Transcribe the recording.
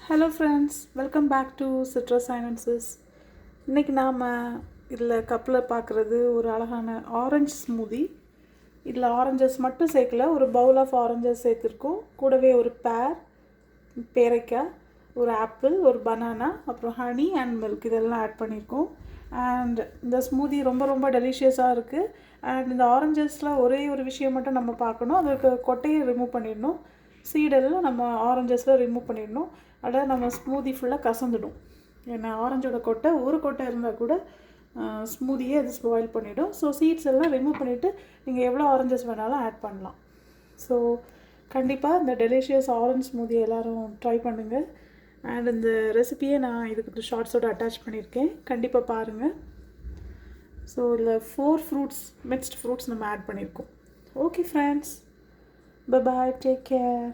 Hello friends, welcome back to citrus sciences. இன்றைக்கி நாம் இதில் கப்பில் பார்க்குறது ஒரு அழகான ஆரஞ்சு ஸ்மூதி. இதில் ஆரஞ்சஸ் மட்டும் சேர்க்கல, ஒரு பவுல் ஆஃப் ஆரஞ்சஸ் சேர்த்துருக்கோம். கூடவே ஒரு பேரைக்காய், ஒரு ஆப்பிள், ஒரு பனானா, அப்புறம் ஹனி அண்ட் மில்க் இதெல்லாம் ஆட் பண்ணியிருக்கோம். அண்ட் இந்த ஸ்மூதி ரொம்ப ரொம்ப டெலிஷியஸாக இருக்குது. அண்ட் இந்த ஆரஞ்சஸில் ஒரே ஒரு விஷயம் மட்டும் நம்ம பார்க்கணும், அதுக்கு கொட்டையை ரிமூவ் பண்ணிடணும். சீடெல்லாம் நம்ம ஆரஞ்சஸில் ரிமூவ் பண்ணிடணும். அதாவது நம்ம ஸ்மூதி ஃபுல்லாக கசந்துடும். ஏன்னா ஆரஞ்சோட கொட்டை ஒரு கொட்டை இருந்தால் கூட ஸ்மூதியே அது ஸ்பாயில் பண்ணிவிடும். ஸோ சீட்ஸ் எல்லாம் ரிமூவ் பண்ணிவிட்டு நீங்கள் எவ்வளோ ஆரஞ்சஸ் வேணாலும் ஆட் பண்ணலாம். ஸோ கண்டிப்பாக இந்த டெலிஷியஸ் ஆரஞ்ச் ஸ்மூதி எல்லோரும் ட்ரை பண்ணுங்கள். அண்ட் இந்த ரெசிபியை நான் இதுக்கு ஷார்ட்ஸோடு அட்டாச் பண்ணியிருக்கேன், கண்டிப்பாக பாருங்கள். ஸோ இதில் 4 மிக்ஸ்ட் ஃப்ரூட்ஸ் நம்ம ஆட் பண்ணியிருக்கோம். Okay friends, bye bye, take care.